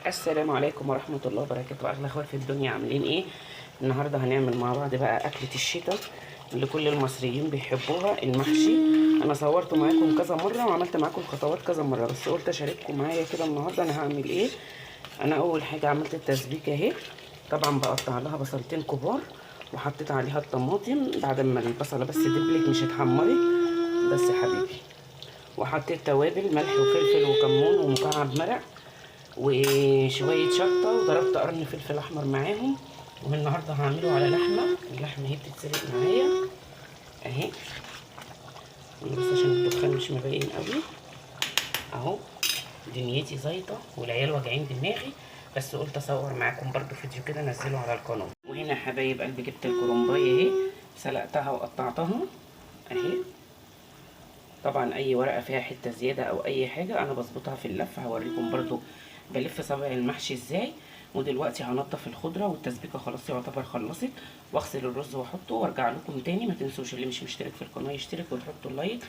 السلام عليكم ورحمة الله وبركاته. أغلى اخوات في الدنيا، عاملين ايه؟ النهاردة هنعمل مع بعض بقى أكلة الشتاء اللي كل المصريين بيحبوها، المحشي. أنا صورته معاكم كذا مرة وعملت معاكم الخطوات كذا مرة، بس قلت أشارككم معايا كده النهاردة أنا هعمل ايه. أنا أول حاجة عملت التسبيكة اهي، طبعا بقطع لها بصلتين كبار وحطيت عليها الطماطم بعد ما البصلة بس دبلت مش اتحمرت بس يا حبيبي، وحطيت توابل ملح وفلفل وكمون ومكعب مرق وشويه شطه وضربت قرن فلفل احمر معاهم. والنهارده هعمله على لحمه، اللحمه هي بتتسلق معايا اهي بس عشان الدخان مش مبين قوي اهو. دنيتي زيطه والعيال واجعين دماغي، بس قلت اصور معاكم برضو فيديو كده انزله على القناه. وهنا يا حبايب قلبي جبت الكرنبايه اهي، سلقتها وقطعتها اهي. طبعا اي ورقه فيها حته زياده او اي حاجه انا بظبطها في اللف، هوريكم برضو بلف صابع المحشي ازاي. ودلوقتي هنضف الخضره والتسبيكه خلاص يعتبر خلصت، واغسل الرز واحطه وارجع لكم تاني. ما تنسوش اللي مش مشترك في القناه يشترك وتحطوا اللايك،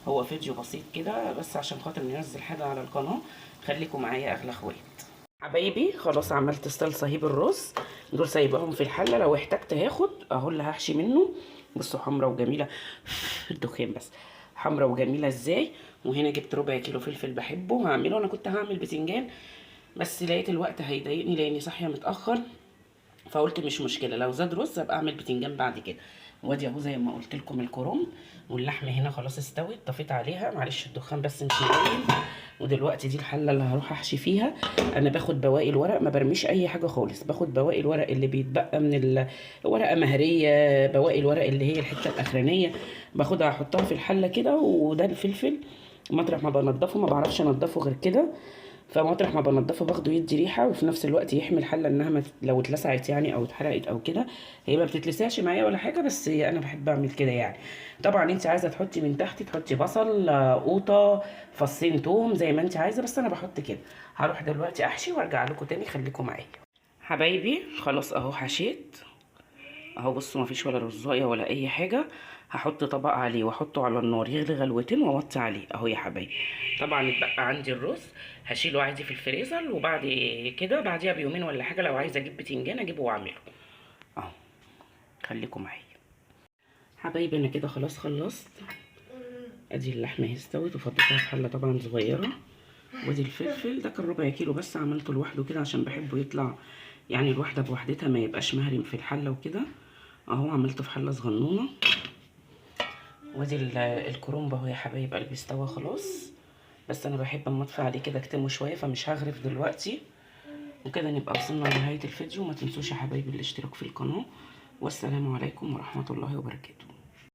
هو فيديو بسيط كده بس عشان خاطر ننزل حاجه على القناه. خليكم معايا اغلى اخوات حبايبي. خلاص عملت الصلصه اهي بالرز، دول سايباهم في الحله لو احتجت هاخد اهو اللي هحشي منه. بصوا حمرا وجميله الدخان بس، حمرا وجميله ازاي. وهنا جبت ربع كيلو فلفل بحبه هعمله، انا كنت هعمل بتنجان بس لقيت الوقت هيضايقني لاني صاحيه متاخر، فقلت مش مشكله لو زاد رز ابقى اعمل بتنجان بعد كده. وادي اهو زي ما قلت لكم الكرنب، واللحمه هنا خلاص استوت طفيت عليها، معلش الدخان بس مش مبين. ودلوقتي دي الحله اللي هروح احشي فيها. انا باخد بواقي الورق، ما برميش اي حاجه خالص، باخد بواقي الورق اللي بيتبقى من ورقه مهريه، بواقي الورق اللي هي الحته الاخرانيه باخدها احطها في الحله كده. وده الفلفل مطرح ما بنضفه، ما بعرفش انضفه غير كده، فمطرح ما بنضفه باخده يدي ريحه وفي نفس الوقت يحمي الحله انها لو اتلسعت يعني او اتحرقت او كده. هي ما بتتلسعش معايا ولا حاجه، بس انا بحب اعمل كده يعني. طبعا انت عايزه تحطي من تحت تحطي بصل، قوطه، فصين توم زي ما انت عايزه، بس انا بحط كده. هروح دلوقتي احشي وارجع لكم تاني، خليكم معايا حبايبي. خلاص اهو حشيت اهو، بصوا مفيش ولا رزايه ولا اي حاجه. هحط طبق عليه واحطه على النار يغلي غلوتين واوطي عليه اهو يا حبايبي. طبعا اتبقى عندي الرز هشيله عادي في الفريزر، وبعد كده بعديها بيومين ولا حاجه لو عايزه اجيب بتنجان اجيبه واعمله اهو. خليكم معايا حبايبي، انا كده خلاص خلصت. ادي اللحمه اهي استوت وفضيتها في حله طبعا صغيره. وادي الفلفل ده كان ربع كيلو بس عملته لوحده كده عشان بحبه يطلع يعني الواحده بوحدتها ما يبقاش مهرم في الحله وكده اهو. عملته في حله صغنونه. وادي الكرنب اهو يا حبايب قلبي استوى خلاص، بس انا بحب اما اطفي عليه كده اكتمه شويه فمش هغرف دلوقتي. وكده نبقى وصلنا لنهايه الفيديو. ما تنسوش يا حبايبي الاشتراك في القناه، والسلام عليكم ورحمه الله وبركاته.